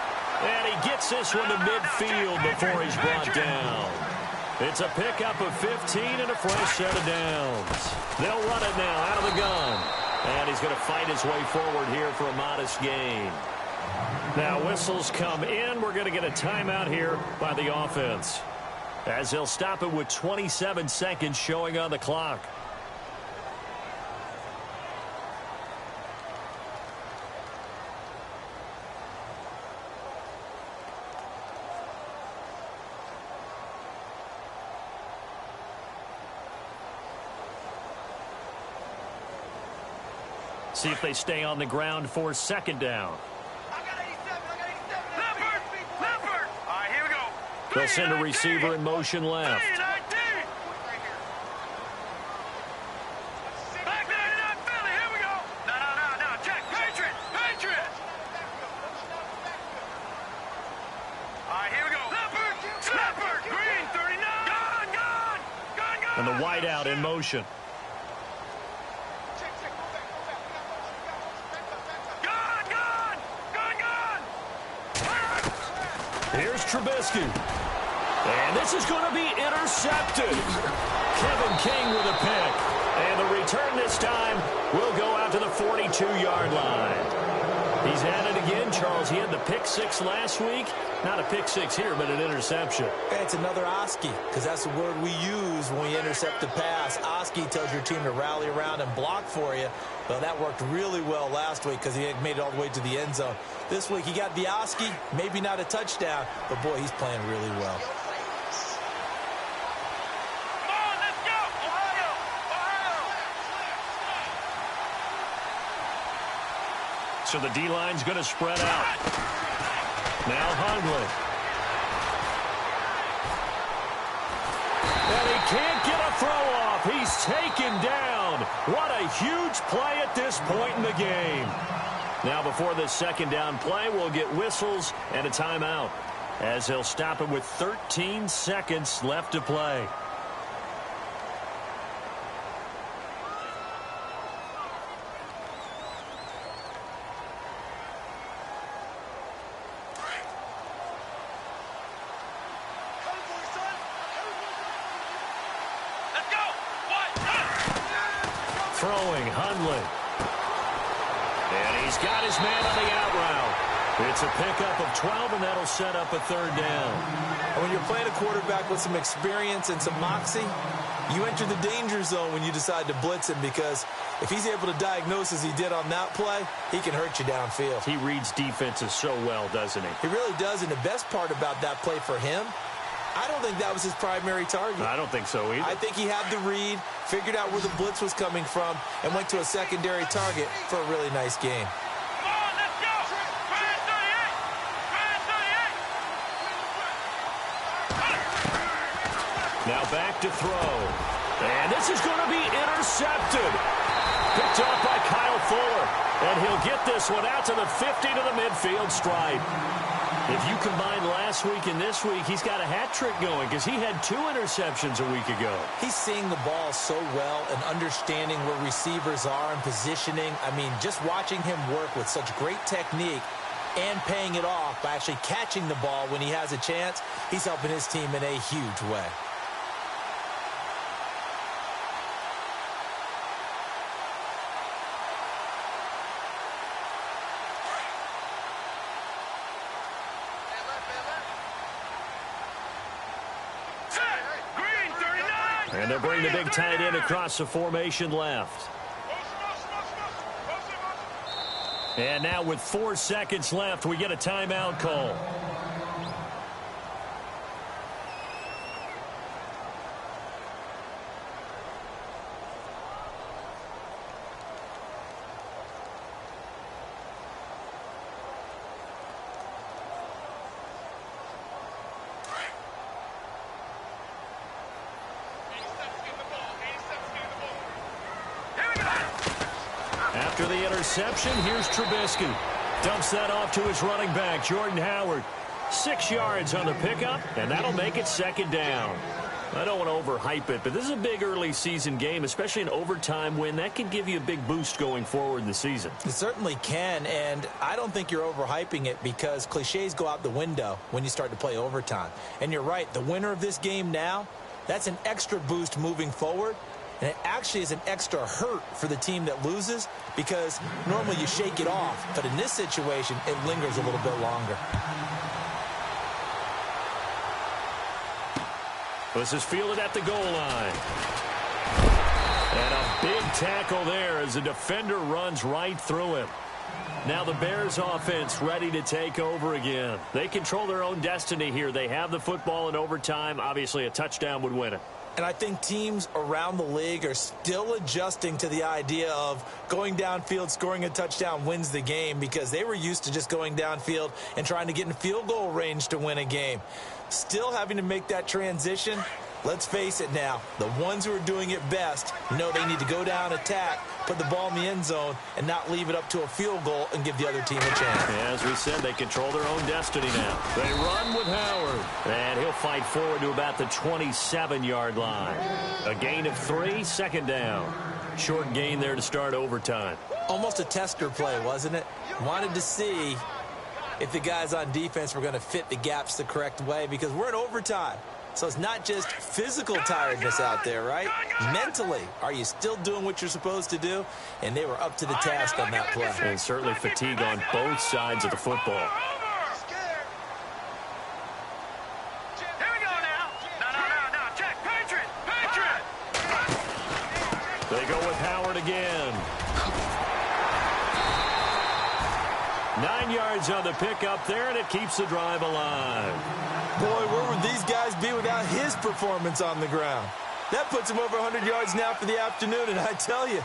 And he gets this one to midfield before he's brought down. It's a pickup of 15 and a fresh set of downs. They'll run it now out of the gun. And he's going to fight his way forward here for a modest gain. Now whistles come in. We're going to get a timeout here by the offense, as they'll stop it with 27 seconds showing on the clock. See if they stay on the ground for 2nd down. They'll send a receiver in motion left. And the wideout in motion. Here's Trubisky. And this is going to be intercepted. Kevin King with a pick. And the return this time will go out to the 42-yard line. He's at it again, Charles. He had the pick six last week. Not a pick six here, but an interception. Hey, it's another Oski, because that's the word we use when we intercept a pass. Oski tells your team to rally around and block for you. Well, that worked really well last week because he made it all the way to the end zone. This week he got the Oski, maybe not a touchdown, but boy, he's playing really well. So the D-line's going to spread out. Now Hundley. And he can't get a throw off. He's taken down. What a huge play at this point in the game. Now before this second down play, we'll get whistles and a timeout, as he'll stop it with 13 seconds left to play. Throwing, Hundley. And he's got his man on the out route. It's a pickup of 12, and that'll set up a third down. And when you're playing a quarterback with some experience and some moxie, you enter the danger zone when you decide to blitz him, because if he's able to diagnose as he did on that play, he can hurt you downfield. He reads defenses so well, doesn't he? He really does, and the best part about that play for him, I don't think that was his primary target. I don't think so either. I think he had the read, figured out where the blitz was coming from, and went to a secondary target for a really nice game. Come on, let's go! Grand 38! Now back to throw. And this is going to be intercepted. Picked off by Kyle Fuller. And he'll get this one out to the 50 to the midfield stripe. If you combine last week and this week, he's got a hat trick going, because he had 2 interceptions a week ago. He's seeing the ball so well and understanding where receivers are and positioning. I mean, just watching him work with such great technique and paying it off by actually catching the ball when he has a chance, he's helping his team in a huge way. And they'll bring the big tight end across the formation left. And now with 4 seconds left, we get a timeout call. After the interception, here's Trubisky. Dumps that off to his running back, Jordan Howard. 6 yards on the pickup, and that'll make it second down. I don't want to overhype it, but this is a big early season game, especially an overtime win. That could give you a big boost going forward in the season. It certainly can, and I don't think you're overhyping it, because cliches go out the window when you start to play overtime. And you're right, the winner of this game now, that's an extra boost moving forward. And it actually is an extra hurt for the team that loses, because normally you shake it off. But in this situation, it lingers a little bit longer. This is fielded at the goal line. And a big tackle there as the defender runs right through him. Now the Bears offense ready to take over again. They control their own destiny here. They have the football in overtime. Obviously, a touchdown would win it. And I think teams around the league are still adjusting to the idea of going downfield, scoring a touchdown wins the game, because they were used to just going downfield and trying to get in field goal range to win a game. Still having to make that transition. Let's face it now, the ones who are doing it best know they need to go down, attack, put the ball in the end zone, and not leave it up to a field goal and give the other team a chance. As we said, they control their own destiny now. They run with Howard, and he'll fight forward to about the 27-yard line. A gain of 3, second down. Short gain there to start overtime. Almost a tester play, wasn't it? Wanted to see if the guys on defense were going to fit the gaps the correct way, because we're in overtime. So it's not just physical tiredness out there, right? Mentally, are you still doing what you're supposed to do? And they were up to the task on that play. And certainly fatigue on both sides of the football. They go with Howard again. 9 yards on the pickup there, and it keeps the drive alive. Boy, where would these guys be without his performance on the ground? That puts him over 100 yards now for the afternoon, and I tell you,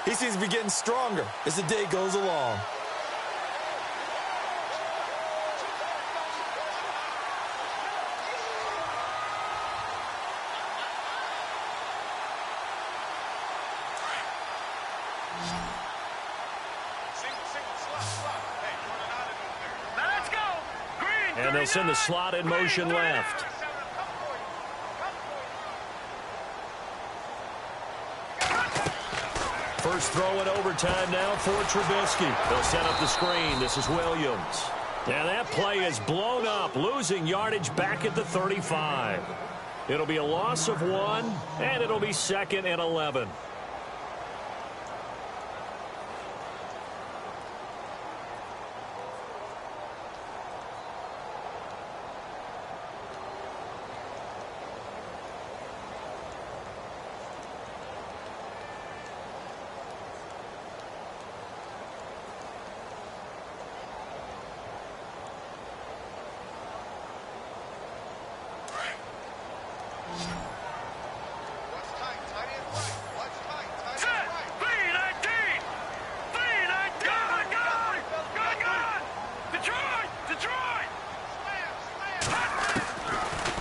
he seems to be getting stronger as the day goes along. And they'll send the slot in motion left. First throw in overtime now for Trubisky. They'll set up the screen. This is Williams. And that play is blown up, losing yardage back at the 35. It'll be a loss of 1, and it'll be 2nd and 11.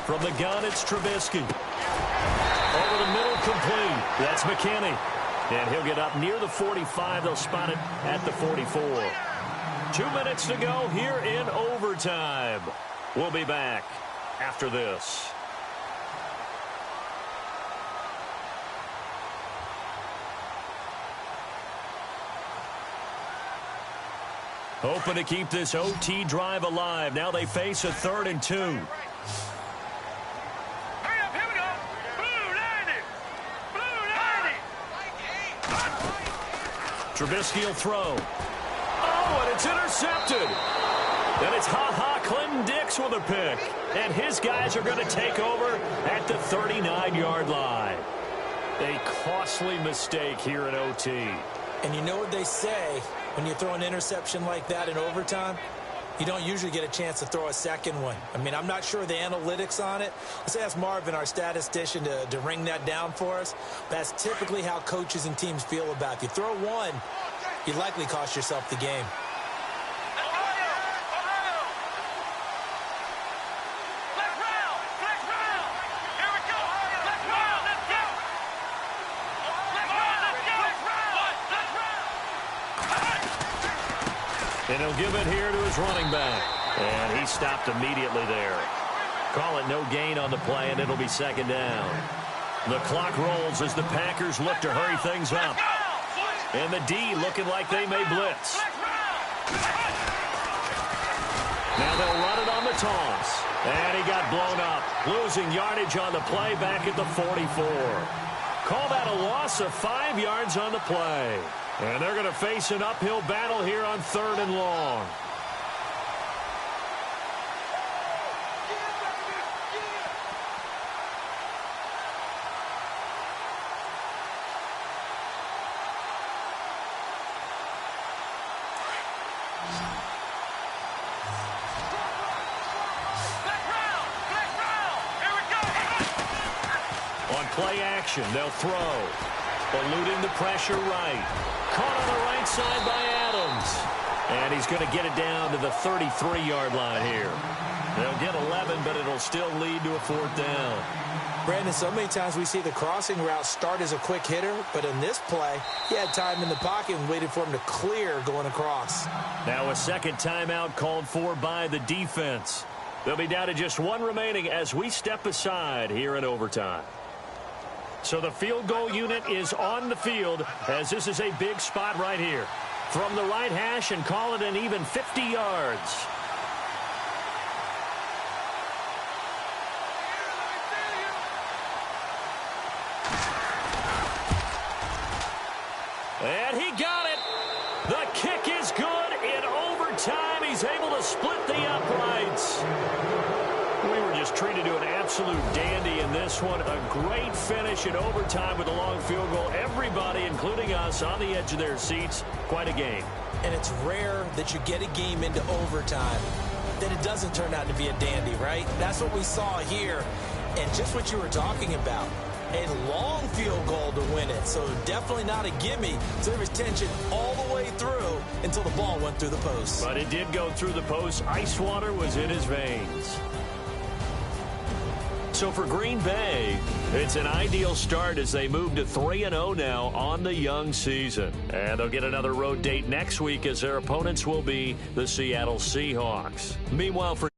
From the gun, it's Trubisky. Over the middle, complete. That's McKinney. And he'll get up near the 45. They'll spot it at the 44. 2 minutes to go here in overtime. We'll be back after this. Hoping to keep this OT drive alive. Now they face a 3rd and 2. Trubisky will throw. Oh, and it's intercepted. And it's Clinton Dix with a pick. And his guys are going to take over at the 39-yard line. A costly mistake here in OT. And you know what they say, when you throw an interception like that in overtime, you don't usually get a chance to throw a second one. I mean, I'm not sure of the analytics on it. Let's ask Marvin, our statistician, to ring that down for us. That's typically how coaches and teams feel about it. If you throw one, you likely cost yourself the game. And he'll give it here to his running back. And he stopped immediately there. Call it no gain on the play, and it'll be 2nd down. The clock rolls as the Packers look to hurry things up. And the D looking like they may blitz. Now they'll run it on the toss. And he got blown up. Losing yardage on the play back at the 44. Call that a loss of 5 yards on the play. And they're going to face an uphill battle here on 3rd and long. On play action, they'll throw. Eluding the pressure right. Caught on the right side by Adams. And he's going to get it down to the 33-yard line here. They'll get 11, but it'll still lead to a 4th down. Brandon, so many times we see the crossing route start as a quick hitter, but in this play, he had time in the pocket and waited for him to clear going across. Now a second timeout called for by the defense. They'll be down to just 1 remaining as we step aside here in overtime. So the field goal unit is on the field as this is a big spot right here. From the right hash and call it an even 50 yards. And he got it. The kick is good in overtime. He's able to split the uprights. We were just treated to an absolute dandy in this one. A great finish in overtime with a long field goal. Everybody, including us, on the edge of their seats. Quite a game. And it's rare that you get a game into overtime that it doesn't turn out to be a dandy, right? That's what we saw here. And just what you were talking about, a long field goal to win it. So definitely not a gimme. So there was tension all the way through until the ball went through the post. But it did go through the post. Ice water was in his veins. So for Green Bay, it's an ideal start as they move to 3-0 now on the young season. And they'll get another road date next week as their opponents will be the Seattle Seahawks. Meanwhile, for